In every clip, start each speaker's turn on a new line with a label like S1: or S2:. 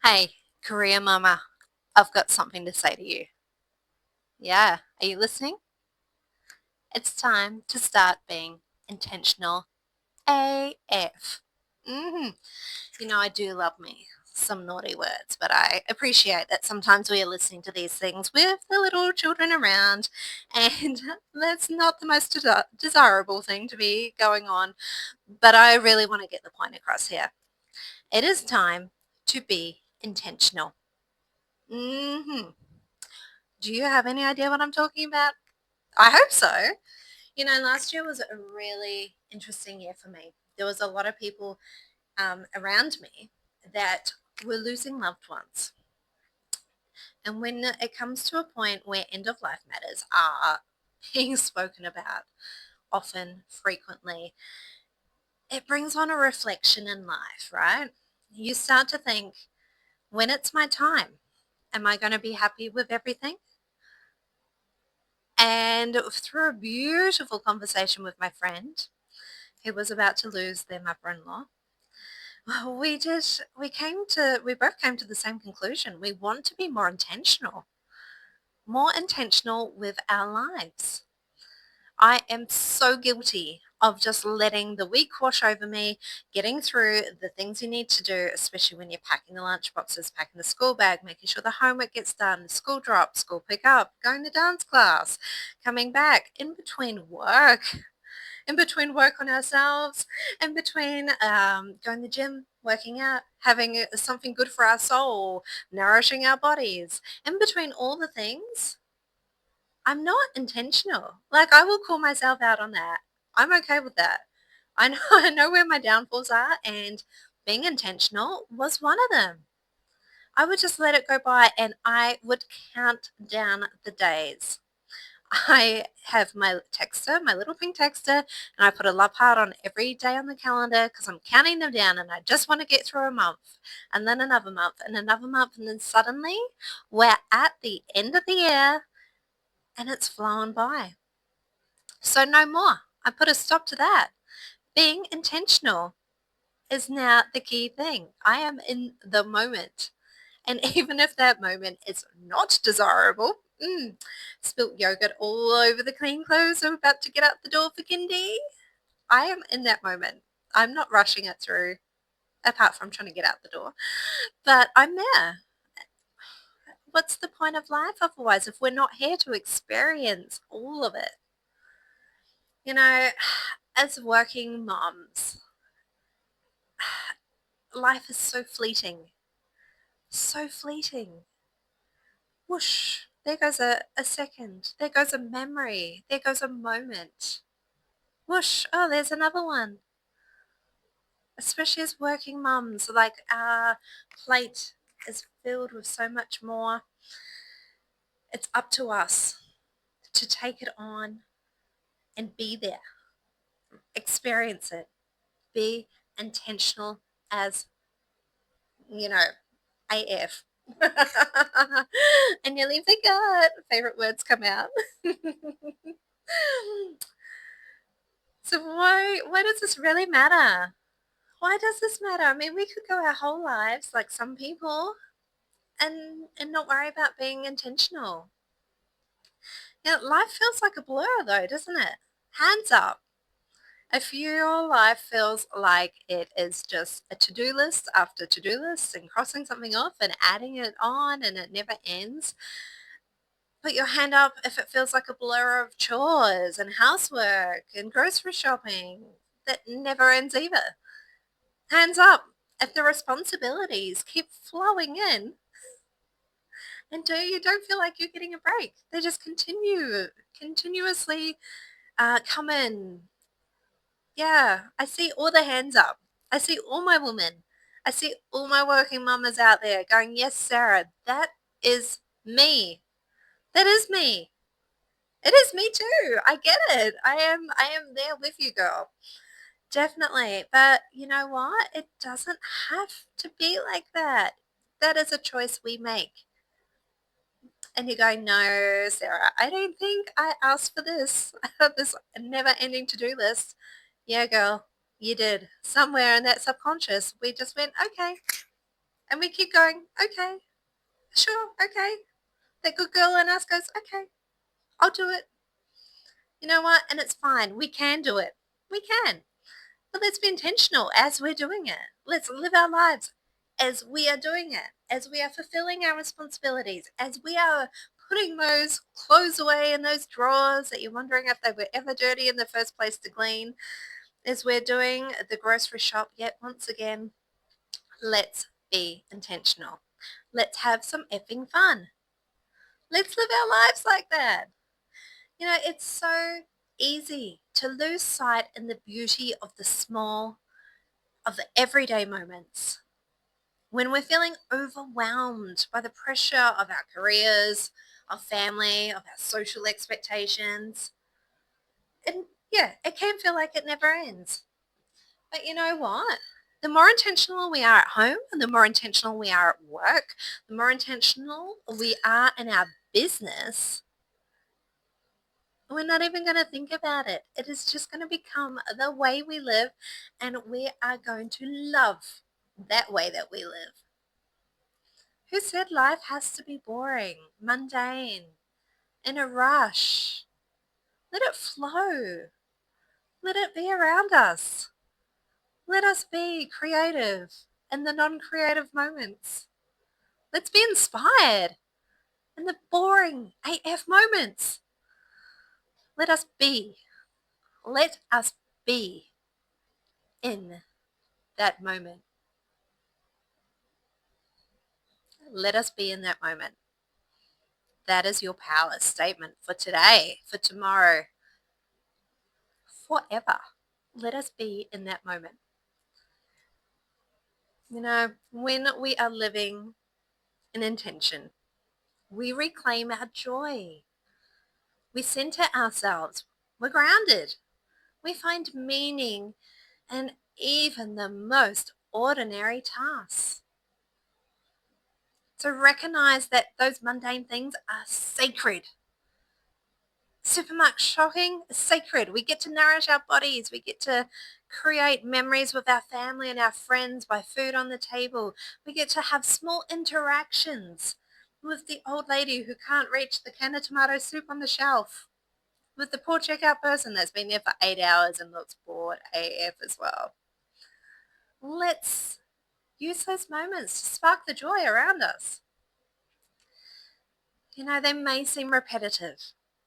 S1: Hey, career mama, I've got something to say to you. Yeah, are you listening? It's time to start being intentional AF. hmm I do love me some naughty words, but I appreciate that sometimes we are listening to these things with the little children around, and that's not the most desirable thing to be going on. But I really want to get the point across here. It is time to be intentional. hmm Do you have any idea what I'm talking about? I hope so. Last year was a really interesting year for me. There was a lot of people around me that were losing loved ones. And when it comes to a point where end of life matters are being spoken about often, frequently, it brings on a reflection in life, right? You start to think, when it's my time, am I going to be happy with everything? And through a beautiful conversation with my friend who was about to lose their mother-in-law, well, we both came to the same conclusion. We want to be more intentional with our lives. I am so guilty of just letting the week wash over me, getting through the things you need to do, especially when you're packing the lunch boxes, packing the school bag, making sure the homework gets done, the school drop, school pick up, going to dance class, coming back, in between work on ourselves, in between going to the gym, working out, having something good for our soul, nourishing our bodies, in between all the things, I'm not intentional. Like, I will call myself out on that. I'm okay with that. I know, I know where my downfalls are, and being intentional was one of them. I would just let it go by and I would count down the days. I have my texter, my little pink texter, and I put a love heart on every day on the calendar because I'm counting them down and I just want to get through a month and then another month and another month. And then suddenly we're at the end of the year and it's flown by. So no more. I put a stop to that. Being intentional is now the key thing. I am in the moment. And even if that moment is not desirable, spilt yogurt all over the clean clothes I'm about to get out the door for kindy, I am in that moment. I'm not rushing it through, apart from trying to get out the door, but I'm there. What's the point of life otherwise if we're not here to experience all of it? You know, as working moms, life is so fleeting. So fleeting. Whoosh, there goes a second. There goes a memory. There goes a moment. Whoosh, oh, there's another one. Especially as working mums, like our plate is filled with so much more. It's up to us to take it on and be there, experience it, be intentional as, you know, AF. And you leave the gut. Favorite words come out. So why does this really matter? Why does this matter? I mean, we could go our whole lives like some people and not worry about being intentional. Life feels like a blur though, doesn't it? Hands up. If your life feels like it is just a to-do list after to-do list and crossing something off and adding it on and it never ends, put your hand up if it feels like a blur of chores and housework and grocery shopping that never ends either. Hands up if the responsibilities keep flowing in and you don't feel like you're getting a break. They just continuously come in. Yeah, I see all the hands up. I see all my women. I see all my working mamas out there going, yes, Sarah, that is me. That is me. It is me too. I get it. I am there with you, girl. Definitely. But you know what? It doesn't have to be like that. That is a choice we make. And you go, no, Sarah, I don't think I asked for this, this never ending to do list. Yeah, girl, you did. Somewhere in that subconscious, we just went, okay, And we keep going, okay, sure, okay. That good girl in us goes, okay, I'll do it. You know what? And it's fine. We can do it. We can. But let's be intentional as we're doing it. Let's live our lives as we are doing it, as we are fulfilling our responsibilities, as we are putting those clothes away in those drawers that you're wondering if they were ever dirty in the first place to clean, as we're doing the grocery shop. Yet once again, let's be intentional. Let's have some effing fun. Let's live our lives like that. You know, it's so easy to lose sight in the beauty of the small, of the everyday moments. When we're feeling overwhelmed by the pressure of our careers, our family, of our social expectations, and yeah, it can feel like it never ends. But you know what? The more intentional we are at home and the more intentional we are at work, the more intentional we are in our business, we're not even going to think about it. It is just going to become the way we live, and we are going to love that way that we live. Who said life has to be boring, mundane, in a rush? Let it flow. Let it be around us. Let us be creative in the non-creative moments. Let's be inspired in the boring AF moments. Let us be. Let us be in that moment. Let us be in that moment. That is your power statement for today, for tomorrow, forever. Let us be in that moment. You know, when we are living in intention, we reclaim our joy. We center ourselves. We're grounded. We find meaning in even the most ordinary tasks. So recognize that those mundane things are sacred. Supermarket shopping is sacred. We get to nourish our bodies. We get to create memories with our family and our friends by food on the table. We get to have small interactions with the old lady who can't reach the can of tomato soup on the shelf, with the poor checkout person that's been there for 8 hours and looks bored AF as well. Let's use those moments to spark the joy around us. You know, they may seem repetitive,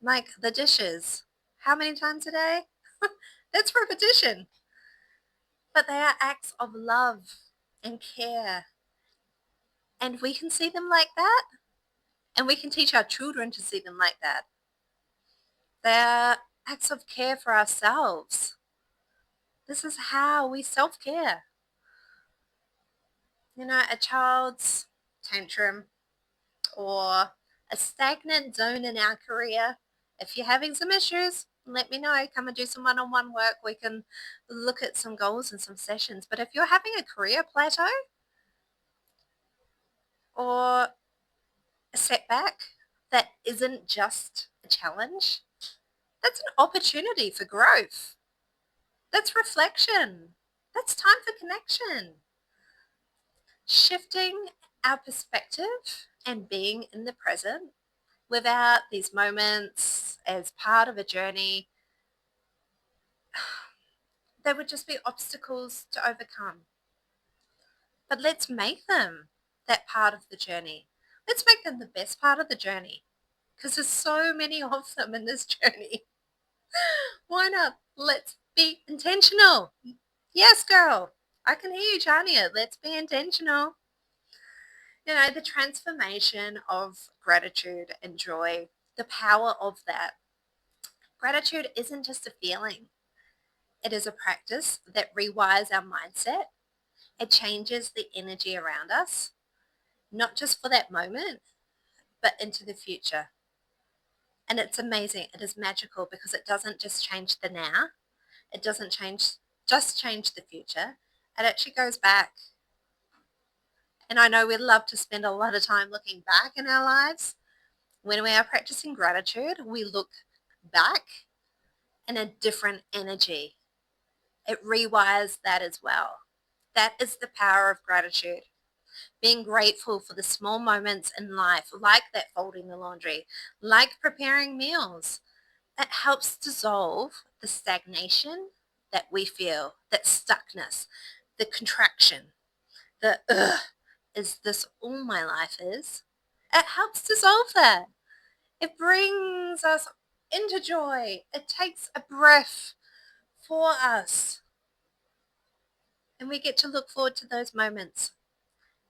S1: like the dishes. How many times a day? That's repetition. But they are acts of love and care. And we can see them like that. And we can teach our children to see them like that. They are acts of care for ourselves. This is how we self-care. You know, a child's tantrum or a stagnant zone in our career. If you're having some issues, let me know. Come and do some one-on-one work. We can look at some goals and some sessions. But if you're having a career plateau or a setback that isn't just a challenge, that's an opportunity for growth. That's reflection. That's time for connection. Shifting our perspective and being in the present without these moments as part of a journey, they would just be obstacles to overcome. But let's make them that part of the journey. Let's make them the best part of the journey, because there's so many of them in this journey. Why not? Let's be intentional. Yes, girl. I can hear you, Tanya. Let's be intentional. You know, the transformation of gratitude and joy, the power of that. Gratitude isn't just a feeling. It is a practice that rewires our mindset. It changes the energy around us, not just for that moment, but into the future. And it's amazing. It is magical because it doesn't just change the now. It doesn't change the future. It actually goes back. And I know we love to spend a lot of time looking back in our lives. When we are practicing gratitude, we look back in a different energy. It rewires that as well. That is the power of gratitude. being grateful for the small moments in life, like that folding the laundry, like preparing meals. It helps dissolve the stagnation that we feel, that stuckness, the contraction, the ugh, is this all my life is? It helps dissolve that. It brings us into joy. It takes a breath for us. And we get to look forward to those moments.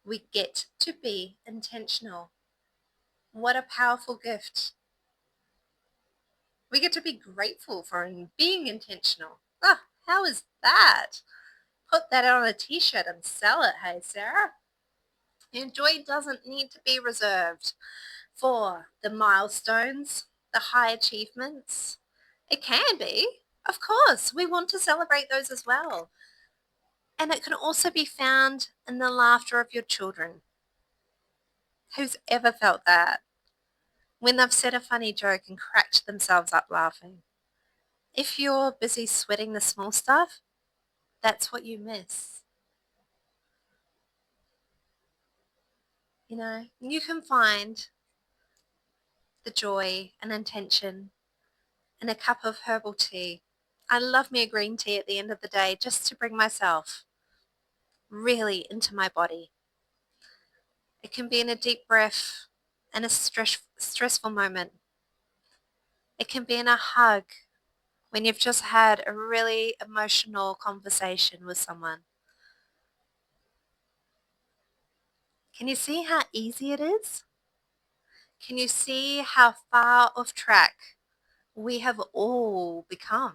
S1: We get to be intentional. What a powerful gift. We get to be grateful for being intentional. Ah, how is that? Put that on a t-shirt and sell it, hey Sarah. And joy doesn't need to be reserved for the milestones, the high achievements. It can be, of course. We want to celebrate those as well. And it can also be found in the laughter of your children. Who's ever felt that? When they've said a funny joke and cracked themselves up laughing. If you're busy sweating the small stuff, that's what you miss. You know, you can find the joy and intention in a cup of herbal tea. I love me a green tea at the end of the day just to bring myself really into my body. It can be in a deep breath in a stressful moment. It can be in a hug when you've just had a really emotional conversation with someone. Can you see how easy it is? Can you see how far off track we have all become?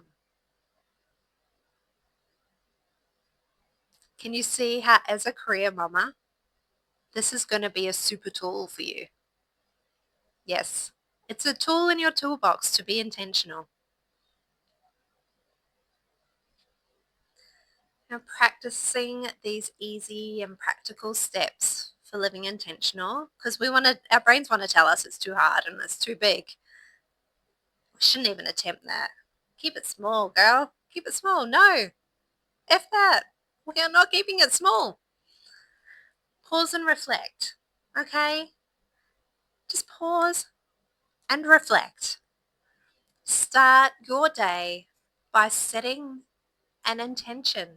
S1: Can you see how, as a career mama, this is going to be a super tool for you? Yes, it's a tool in your toolbox to be intentional. Now, practicing these easy and practical steps for living intentional, because our brains want to tell us it's too hard and it's too big. We shouldn't even attempt that. Keep it small, girl. Keep it small. No, F that. We are not keeping it small. Pause and reflect, okay? Just pause and reflect. Start your day by setting an intention.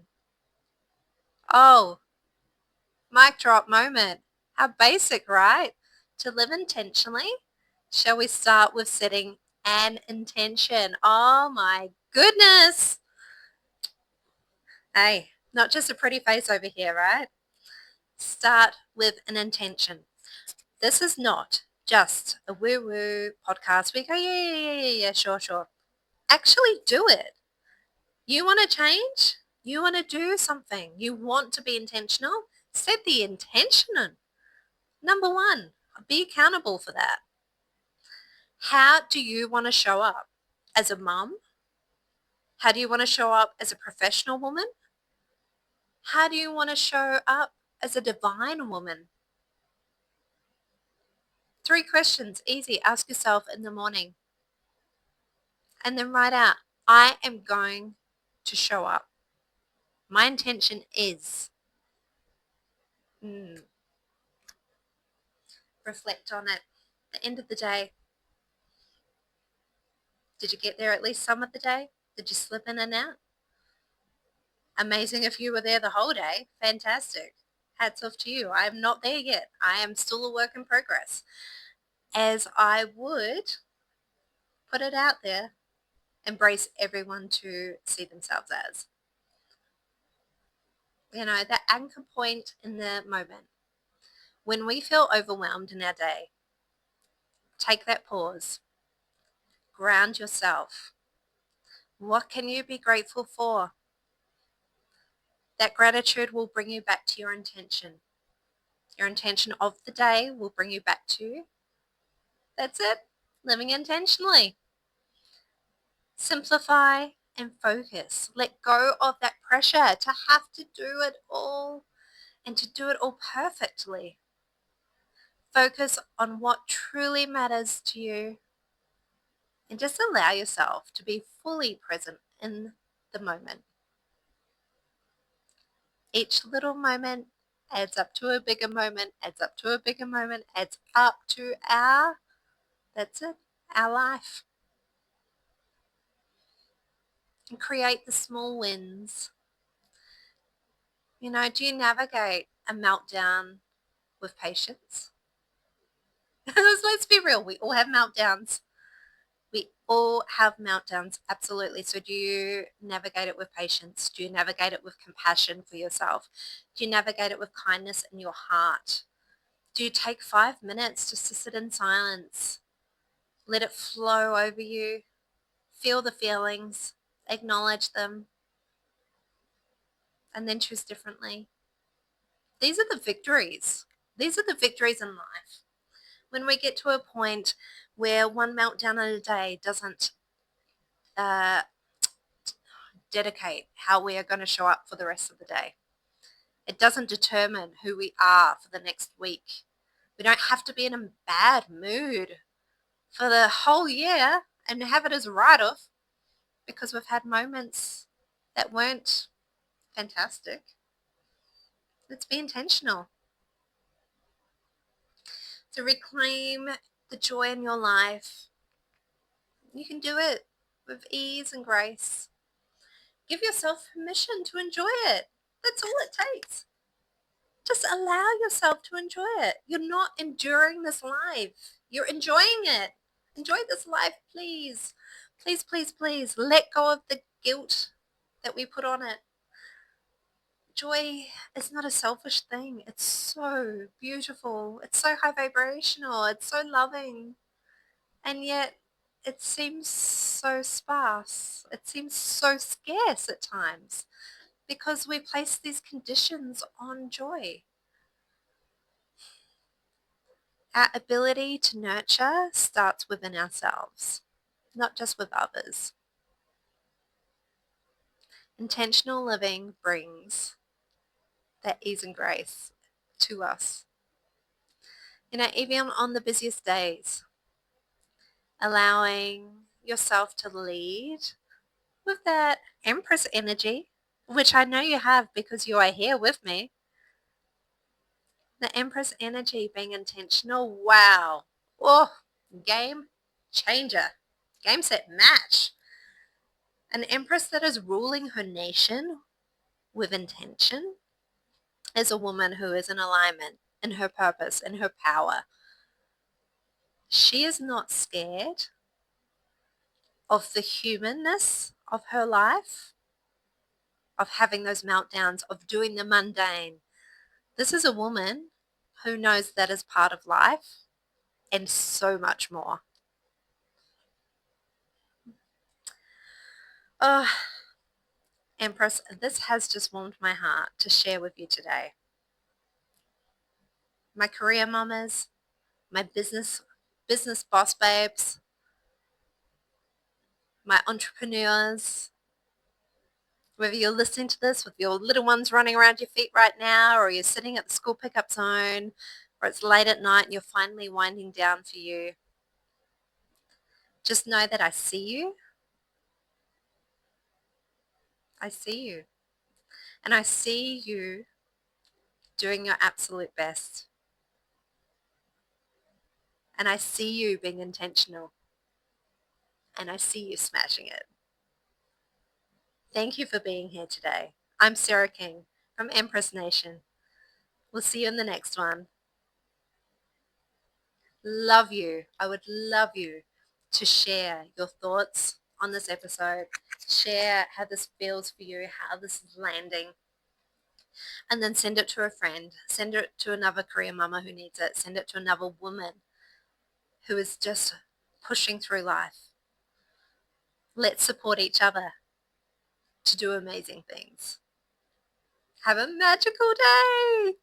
S1: Oh, mic drop moment. How basic, right? To live intentionally, shall we start with setting an intention? Oh my goodness. Hey, not just a pretty face over here, right? Start with an intention. This is not just a woo-woo podcast. We go, yeah, sure. Actually do it. You want to change? You want to do something? You want to be intentional? Set the intention. Number one, be accountable for that. How do you want to show up? As a mum? How do you want to show up as a professional woman? How do you want to show up as a divine woman? 3 questions, easy. Ask yourself in the morning. And then write out, I am going to show up. My intention is. Reflect on it. At the end of the day, did you get there at least some of the day? Did you slip in and out? Amazing if you were there the whole day. Fantastic. Hats off to you. I am not there yet. I am still a work in progress. As I would put it out there, embrace everyone to see themselves as. You know, that anchor point in the moment. When we feel overwhelmed in our day, take that pause. Ground yourself. What can you be grateful for? That gratitude will bring you back to your intention. Your intention of the day will bring you back to, that's it, living intentionally. Simplify and focus. Let go of that pressure to have to do it all and to do it all perfectly. Focus on what truly matters to you and just allow yourself to be fully present in the moment. Each little moment adds up to a bigger moment, adds up to a bigger moment, adds up to our, that's it, our life. And create the small wins. You know, do you navigate a meltdown with patience? Let's be real, we all have meltdowns. We all have meltdowns, absolutely. So do you navigate it with patience? Do you navigate it with compassion for yourself? Do you navigate it with kindness in your heart? Do you take 5 minutes just to sit in silence? Let it flow over you. Feel the feelings, acknowledge them, and then choose differently. These are the victories. These are the victories in life. When we get to a point where one meltdown in a day doesn't uh, dedicate how we are going to show up for the rest of the day. It doesn't determine who we are for the next week. We don't have to be in a bad mood for the whole year and have it as a write-off because we've had moments that weren't fantastic. Let's be intentional. To reclaim the joy in your life, you can do it with ease and grace. Give yourself permission to enjoy it. That's all it takes. Just allow yourself to enjoy it. You're not enduring this life. You're enjoying it. Enjoy this life, please. Please, please, please. Let go of the guilt that we put on it. Joy is not a selfish thing. It's so beautiful. It's so high vibrational. It's so loving. And yet it seems so sparse. It seems so scarce at times because we place these conditions on joy. Our ability to nurture starts within ourselves, not just with others. Intentional living brings that ease and grace to us. You know, even on the busiest days, allowing yourself to lead with that Empress energy, which I know you have because you are here with me. The Empress energy being intentional, wow. Oh, game changer. Game, set, match. An empress that is ruling her nation with intention is a woman who is in alignment in her purpose, in her power. She is not scared of the humanness of her life, of having those meltdowns, of doing the mundane. This is a woman who knows that is part of life and so much more. Oh, Empress, this has just warmed my heart to share with you today. My career mamas, my business boss babes, my entrepreneurs, whether you're listening to this with your little ones running around your feet right now, or you're sitting at the school pickup zone, or it's late at night and you're finally winding down for you, just know that I see you. I see you. And I see you doing your absolute best. And I see you being intentional. And I see you smashing it. Thank you for being here today. I'm Sarah King from Empress Nation. We'll see you in the next one. Love you. I would love you to share your thoughts on this episode. Share how this feels for you, how this is landing. And then send it to a friend. Send it to another career mama who needs it. Send it to another woman who is just pushing through life. Let's support each other to do amazing things. Have a magical day.